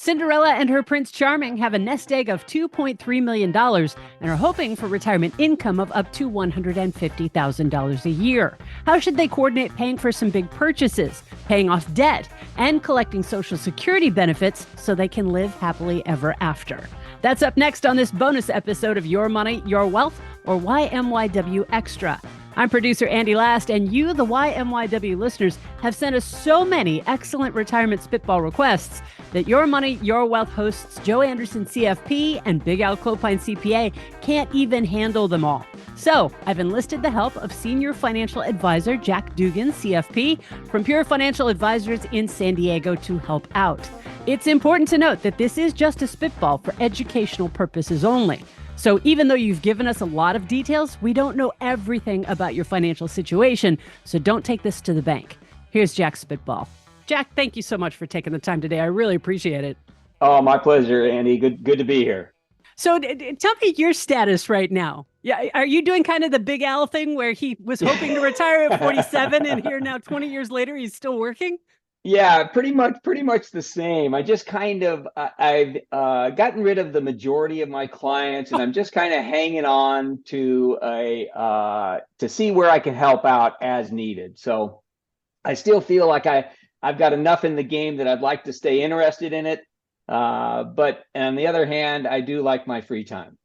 Cinderella and her Prince Charming have a nest egg of $2.3 million and are hoping for retirement income of up to $150,000 a year. How should they coordinate paying for some big purchases, paying off debt, and collecting Social Security benefits so they can live happily ever after? That's up next on this bonus episode of Your Money, Your Wealth, or YMYW Extra. I'm producer Andy Last, and you, the YMYW listeners, have sent us so many excellent retirement spitball requests that Your Money, Your Wealth hosts Joe Anderson, CFP, and Big Al Clopine, CPA, can't even handle them all. So I've enlisted the help of Senior Financial Advisor Jack Dugan, CFP, from Pure Financial Advisors in San Diego to help out. It's important to note that this is just a spitball for educational purposes only. So even though you've given us a lot of details, we don't know everything about your financial situation, so don't take this to the bank. Here's Jack's spitball. Jack, thank you so much for taking the time today. I really appreciate it. Oh, my pleasure, Andy. Good to be here. So tell me your status right now. Yeah, are you doing kind of the Big Al thing where he was hoping to retire at 47 and here now 20 years later he's still working? Yeah, pretty much the same. I just I've gotten rid of the majority of my clients, and I'm just kind of hanging on to to see where I can help out as needed. So I still feel like I've got enough in the game that I'd like to stay interested in it. But on the other hand, I do like my free time.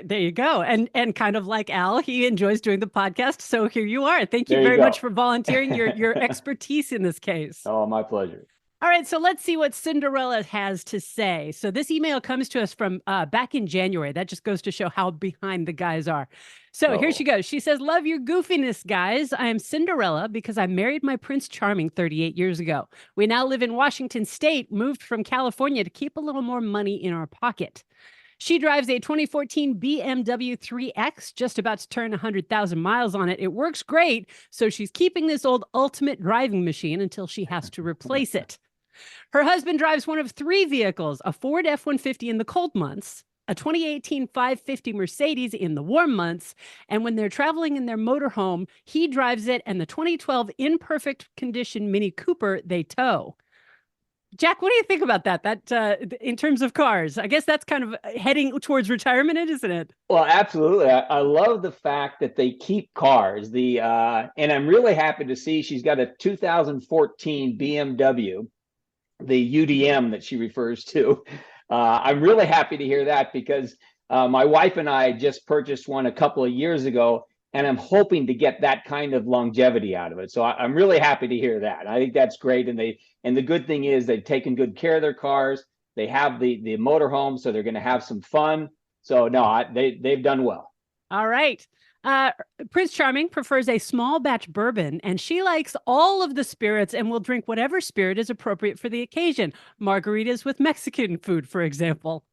There you go. And kind of like Al, he enjoys doing the podcast. So here you are. Thank you There you very go. much for volunteering your expertise in this case. Oh, my pleasure. All right, so let's see what Cinderella has to say. So this email comes to us from back in January. That just goes to show how behind the guys are. So Here she goes. She says, "Love your goofiness, guys. I am Cinderella because I married my Prince Charming 38 years ago. We now live in Washington State, moved from California to keep a little more money in our pocket. She drives a 2014 BMW 3X, just about to turn 100,000 miles on it. It works great, so she's keeping this old ultimate driving machine until she has to replace it. Her husband drives one of three vehicles, a Ford F-150 in the cold months, a 2018 550 Mercedes in the warm months, and when they're traveling in their motorhome, he drives it, and the 2012 in-perfect condition Mini Cooper they tow." Jack, what do you think about that in terms of cars? I guess that's kind of heading towards retirement, isn't it? Well, absolutely. I love the fact that they keep cars. And I'm really happy to see she's got a 2014 BMW, the UDM that she refers to. I'm really happy to hear that because my wife and I just purchased one a couple of years ago, and I'm hoping to get that kind of longevity out of it. So I'm really happy to hear that. I think that's great. And the good thing is they've taken good care of their cars. They have the motorhome, so they're going to have some fun. So no, they've done well. All right. Prince Charming prefers a small batch bourbon, and she likes all of the spirits and will drink whatever spirit is appropriate for the occasion. Margaritas with Mexican food, for example.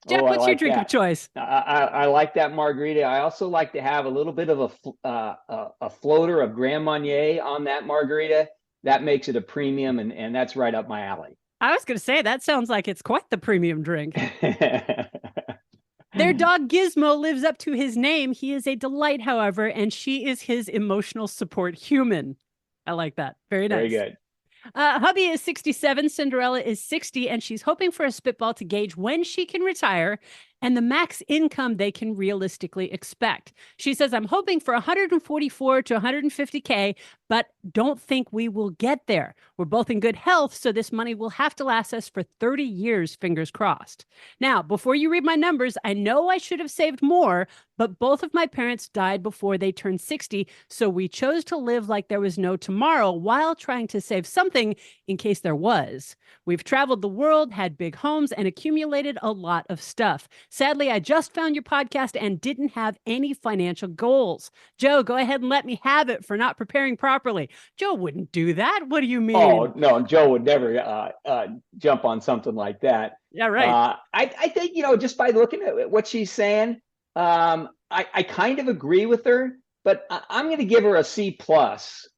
Jack, what's your drink of choice? I like that margarita. I also like to have a little bit of a floater of Grand Marnier on that margarita. That makes it a premium, and that's right up my alley. I was going to say, that sounds like it's quite the premium drink. Their dog Gizmo lives up to his name. He is a delight, however, and she is his emotional support human. I like that. Very nice. Very good. Hubby is 67, Cinderella is 60, and she's hoping for a spitball to gauge when she can retire and the max income they can realistically expect. She says, "I'm hoping for 144 to 150K, but don't think we will get there. We're both in good health, so this money will have to last us for 30 years, fingers crossed." Now, before you read my numbers, I know I should have saved more, but both of my parents died before they turned 60, so we chose to live like there was no tomorrow while trying to save something in case there was. We've traveled the world, had big homes, and accumulated a lot of stuff. Sadly, I just found your podcast and didn't have any financial goals. Joe, go ahead and let me have it for not preparing properly. Joe wouldn't do that. What do you mean? Oh, no, Joe would never jump on something like that. Yeah, right. I think, just by looking at what she's saying, I kind of agree with her, but I'm going to give her a C+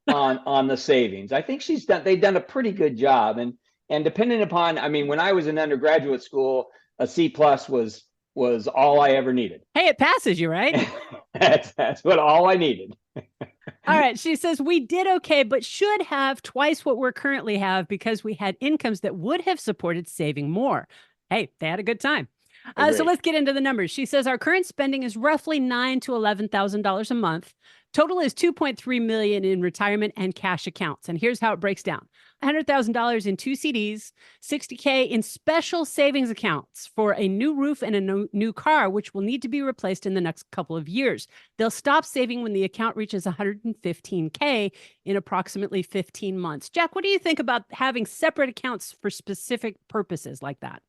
on the savings. I think they've done a pretty good job. And depending upon, when I was in undergraduate school, a C+ was all I ever needed. Hey, it passes you, right? That's what all I needed. All right. She says, "We did okay, but should have twice what we currently have because we had incomes that would have supported saving more. Hey, they had a good time. So Agree. let's get into the numbers. She says our current spending is roughly $9,000 to $11,000 a month. Total is $2.3 million in retirement and cash accounts. And here's how it breaks down: $100,000 in 2 CDs, $60K in special savings accounts for a new roof and a new car, which will need to be replaced in the next couple of years. They'll stop saving when the account reaches $115K in approximately 15 months. Jack, what do you think about having separate accounts for specific purposes like that?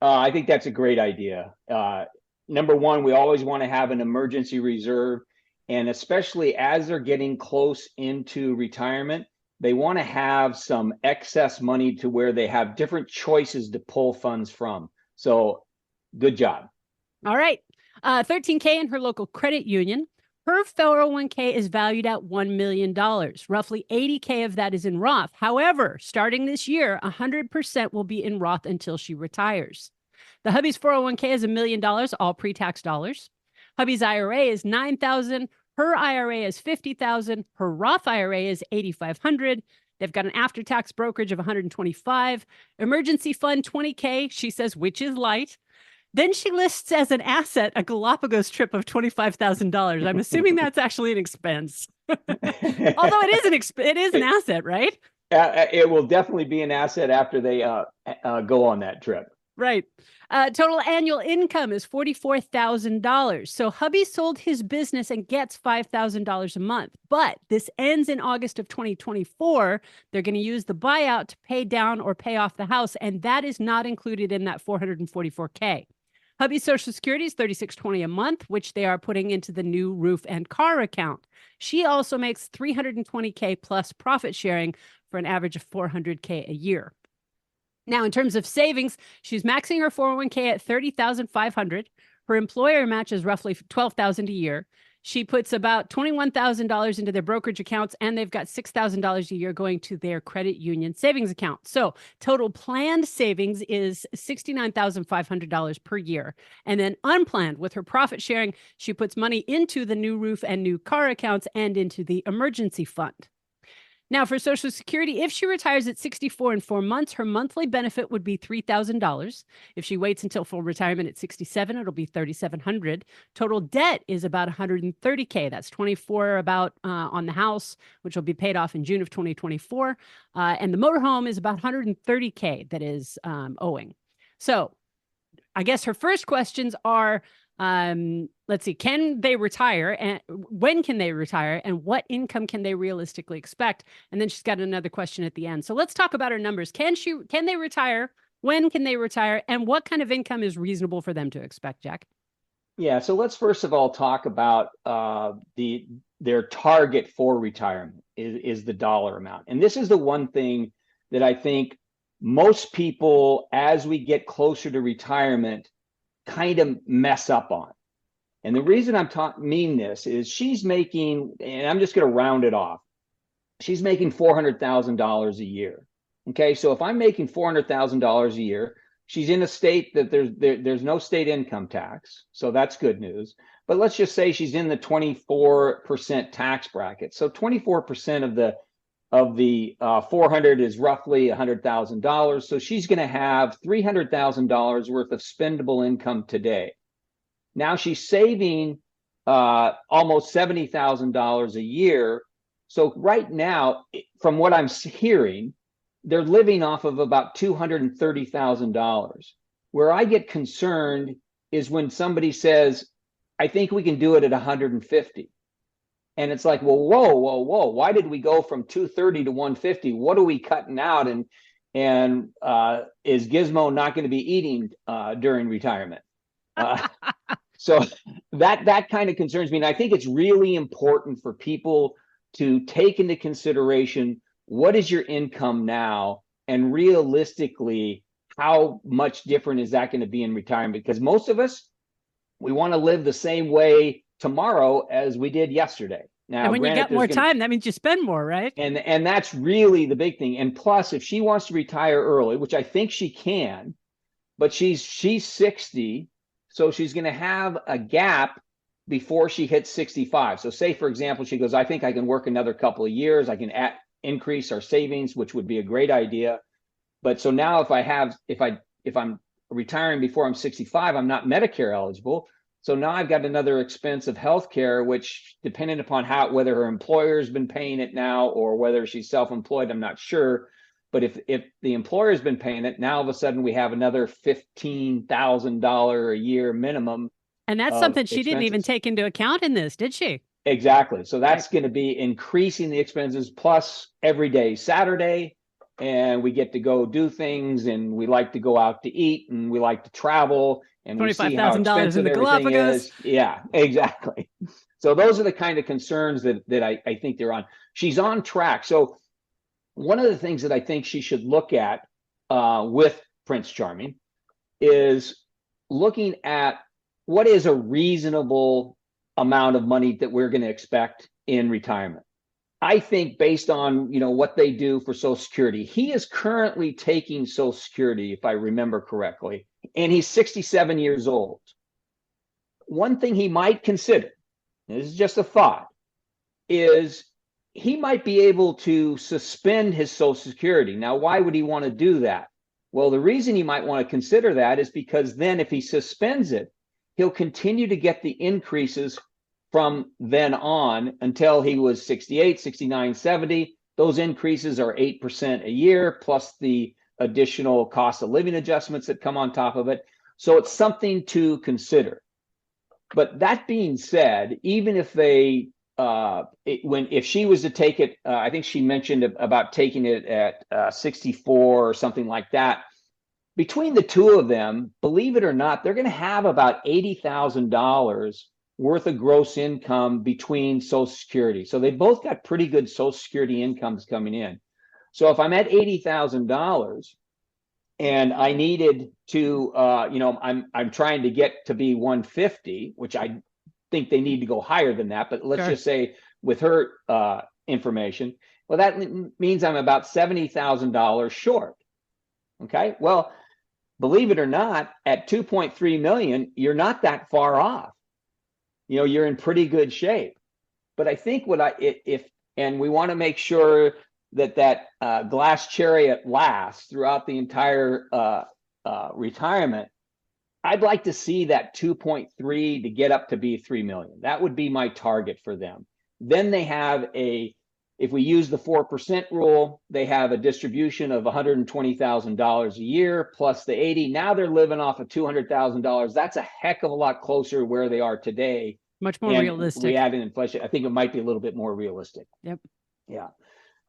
I think that's a great idea. Number one, we always want to have an emergency reserve. And especially as they're getting close into retirement, they want to have some excess money to where they have different choices to pull funds from. So good job. All right. 13K in her local credit union. Her 401k is valued at $1 million. Roughly 80K of that is in Roth. However, starting this year, 100% will be in Roth until she retires. The hubby's 401k is $1 million, all pre-tax dollars. Hubby's IRA is $9,000. Her IRA is $50,000. Her Roth IRA is $8,500. They've got an after-tax brokerage of $125. Emergency fund $20K, she says, which is light. Then she lists as an asset a Galapagos trip of $25,000. I'm assuming that's actually an expense. Although it is an asset, right? It will definitely be an asset after they go on that trip. Right. Total annual income is $44,000. So hubby sold his business and gets $5,000 a month. But this ends in August of 2024. They're going to use the buyout to pay down or pay off the house, and that is not included in that $444K. Hubby's Social Security is $36.20 a month, which they are putting into the new roof and car account. She also makes $320K plus profit sharing for an average of $400K a year. Now, in terms of savings, she's maxing her 401k at $30,500. Her employer matches roughly $12,000 a year. She puts about $21,000 into their brokerage accounts, and they've got $6,000 a year going to their credit union savings account. So total planned savings is $69,500 per year. And then unplanned, with her profit sharing, she puts money into the new roof and new car accounts and into the emergency fund. Now, for Social Security, if she retires at 64 in 4 months, her monthly benefit would be $3,000. If she waits until full retirement at 67, it'll be $3,700. Total debt is about $130K. That's 24 about on the house, which will be paid off in June of 2024. And the motorhome is about $130K that is owing. So I guess her first questions are, let's see, can they retire, and when can they retire, and what income can they realistically expect? And then she's got another question at the end. So let's talk about her numbers. Can they retire? When can they retire? And what kind of income is reasonable for them to expect, Jack? Yeah, so let's first of all talk about their target for retirement is the dollar amount. And this is the one thing that I think most people, as we get closer to retirement, kind of mess up on. And the reason mean this is she's making, and I'm just going to round it off, she's making $400,000 a year. Okay, so if I'm making $400,000 a year, she's in a state that there's no state income tax, so that's good news. But let's just say she's in the 24% tax bracket. So 24% of the 400 is roughly $100,000. So she's going to have $300,000 worth of spendable income today. Now she's saving almost $70,000 a year. So right now, from what I'm hearing, they're living off of about $230,000. Where I get concerned is when somebody says, I think we can do it at 150. And it's like, well, whoa. Why did we go from 230 to 150? What are we cutting out? And is Gizmo not going to be eating during retirement? So that kind of concerns me. And I think it's really important for people to take into consideration, what is your income now? And realistically, how much different is that going to be in retirement? Because most of us, we want to live the same way tomorrow as we did yesterday. Now, and when you got more time, that means you spend more, right? And that's really the big thing. And plus, if she wants to retire early, which I think she can, but she's 60, so she's going to have a gap before she hits 65. So say, for example, she goes, I think I can work another couple of years. I can increase our savings, which would be a great idea. But so now if I'm retiring before I'm 65, I'm not Medicare eligible. So now I've got another expense of healthcare, which depending upon whether her employer has been paying it now or whether she's self-employed, I'm not sure. But if the employer's been paying it, now all of a sudden we have another $15,000 a year minimum. And that's something she didn't even take into account in this, did she? Exactly. So that's going to be increasing the expenses, plus every day Saturday, and we get to go do things, and we like to go out to eat, and we like to travel, and we see how expensive everything is. Yeah, exactly. So those are the kind of concerns that I think they're on. She's on track. So one of the things that I think she should look at with Prince Charming is looking at what is a reasonable amount of money that we're going to expect in retirement. I think based on, what they do for Social Security, he is currently taking Social Security, if I remember correctly, and he's 67 years old. One thing he might consider, this is just a thought, is he might be able to suspend his Social Security. Now, why would he want to do that? Well, the reason he might want to consider that is because then if he suspends it, he'll continue to get the increases from then on until he was 68, 69, 70. Those increases are 8% a year, plus the additional cost of living adjustments that come on top of it. So it's something to consider. But that being said, even if they, if she was to take it, I think she mentioned about taking it at 64 or something like that. Between the two of them, believe it or not, they're going to have about $80,000 worth of gross income between Social Security. So they both got pretty good Social Security incomes coming in. So if I'm at $80,000 and I needed to, I'm trying to get to be 150, which I think they need to go higher than that. But let's just say with her information, well, that means I'm about $70,000 short. Okay, well, believe it or not, at 2.3 million, you're not that far off. You're in pretty good shape. But I think and we want to make sure that glass chariot lasts throughout the entire retirement. I'd like to see that 2.3 to get up to be 3 million. That would be my target for them. Then they have if we use the 4% rule, they have a distribution of $120,000 a year plus the 80. Now they're living off of $200,000. That's a heck of a lot closer to where they are today. Much more realistic. We add in inflation. I think it might be a little bit more realistic. Yep. Yeah.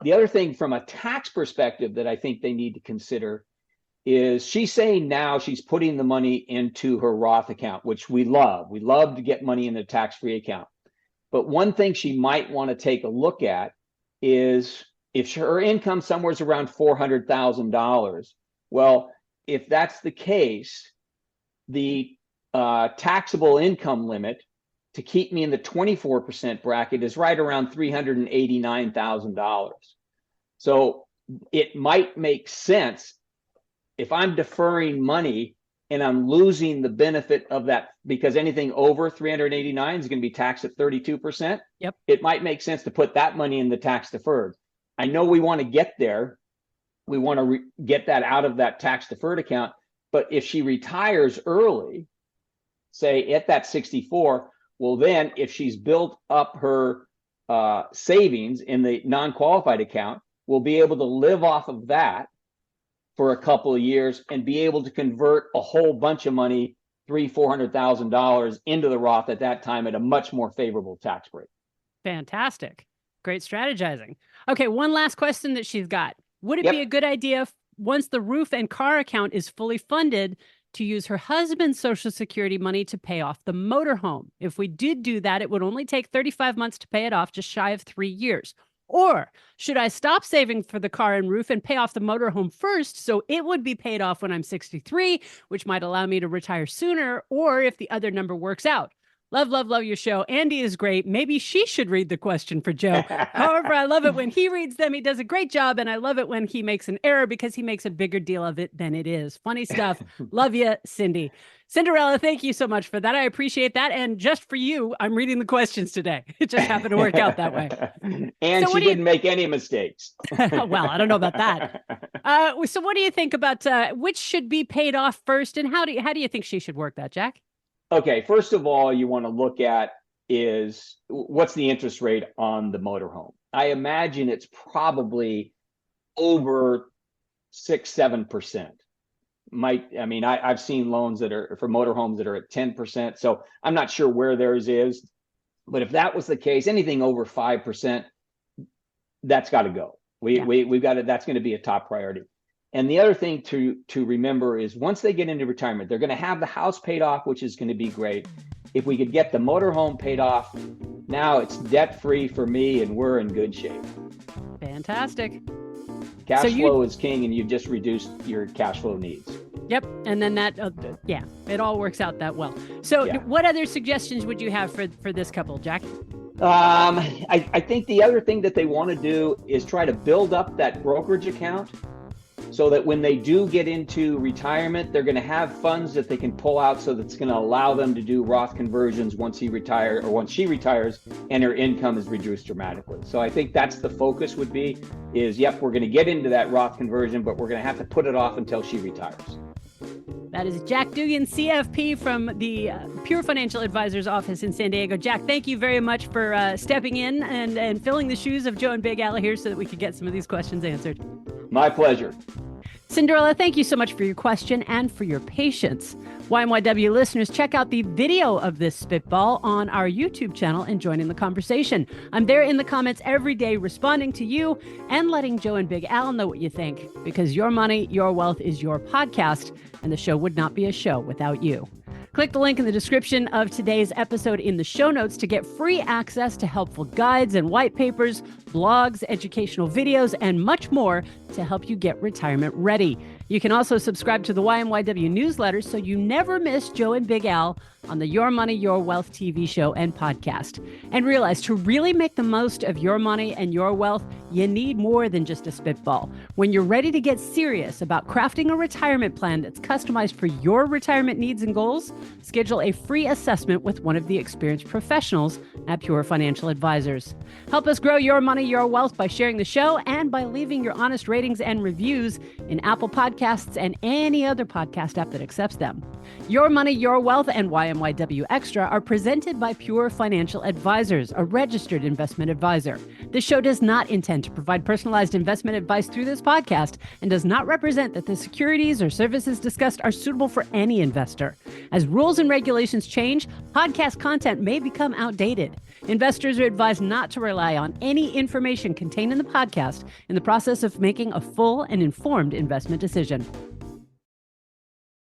The other thing from a tax perspective that I think they need to consider is she's saying now she's putting the money into her Roth account, which we love. We love to get money in a tax-free account. But one thing she might want to take a look at is if her income somewhere is around $400,000. Well, if that's the case, the taxable income limit to keep me in the 24% bracket is right around $389,000. So it might make sense if I'm deferring money and I'm losing the benefit of that, because anything over 389 is going to be taxed at 32%. Yep. It might make sense to put that money in the tax deferred. I know we want to get there. We want to get that out of that tax deferred account. But if she retires early, say at that 64, well, then if she's built up her savings in the non-qualified account, we'll be able to live off of that for a couple of years and be able to convert a whole bunch of money, $300,000-$400,000 into the Roth at that time at a much more favorable tax rate. Fantastic. Great strategizing. Okay, one last question that she's got. Would it be a good idea once the roof and car account is fully funded to use her husband's Social Security money to pay off the motorhome? If we did do that, it would only take 35 months to pay it off, just shy of 3 years. Or should I stop saving for the car and roof and pay off the motorhome first so it would be paid off when I'm 63, which might allow me to retire sooner, or if the other number works out? Love, love, love your show. Andy is great. Maybe she should read the question for Joe. However, I love it when he reads them. He does a great job. And I love it when he makes an error because he makes a bigger deal of it than it is. Funny stuff. Love you, Cindy. Cinderella, thank you so much for that. I appreciate that. And just for you, I'm reading the questions today. It just happened to work out that way. And she didn't make any mistakes. Well, I don't know about that. So what do you think about which should be paid off first? And how do you think she should work that, Jack? Okay, first of all, you want to look at is what's the interest rate on the motorhome. I imagine it's probably over 6-7%. I've seen loans that are for motorhomes that are at 10%. So I'm not sure where theirs is, but if that was the case, anything over 5%, that's got to go. We've got it. That's going to be a top priority. And the other thing to remember is once they get into retirement, they're going to have the house paid off, which is going to be great. If we could get the motorhome paid off, now it's debt free for me and we're in good shape. Fantastic. Cash flow is king, and you've just reduced your cash flow needs. Yep. And then that, it all works out that well. So what other suggestions would you have for this couple, Jack? I think the other thing that they want to do is try to build up that brokerage account so that when they do get into retirement, they're going to have funds that they can pull out, so that's going to allow them to do Roth conversions once she retires and her income is reduced dramatically. So I think that's the focus would be is, we're going to get into that Roth conversion, but we're going to have to put it off until she retires. That is Jack Dugan, CFP from the Pure Financial Advisors office in San Diego. Jack, thank you very much for stepping in and filling the shoes of Joe and Big Al here so that we could get some of these questions answered. My pleasure. Cinderella, thank you so much for your question and for your patience. YMYW listeners, check out the video of this spitball on our YouTube channel and join in the conversation. I'm there in the comments every day responding to you and letting Joe and Big Al know what you think, because Your Money, Your Wealth is your podcast, and the show would not be a show without you. Click the link in the description of today's episode in the show notes to get free access to helpful guides and white papers, blogs, educational videos, and much more to help you get retirement ready. You can also subscribe to the YMYW newsletter so you never miss Joe and Big Al on the Your Money, Your Wealth TV show and podcast. And realize to really make the most of your money and your wealth, you need more than just a spitball. When you're ready to get serious about crafting a retirement plan that's customized for your retirement needs and goals, schedule a free assessment with one of the experienced professionals at Pure Financial Advisors. Help us grow your money, your wealth by sharing the show and by leaving your honest ratings and reviews in Apple Podcasts and any other podcast app that accepts them. Your Money, Your Wealth, and YMYW Extra are presented by Pure Financial Advisors, a registered investment advisor. This show does not intend to provide personalized investment advice through this podcast and does not represent that the securities or services discussed are suitable for any investor. As rules and regulations change, podcast content may become outdated. Investors are advised not to rely on any information contained in the podcast in the process of making a full and informed investment decision.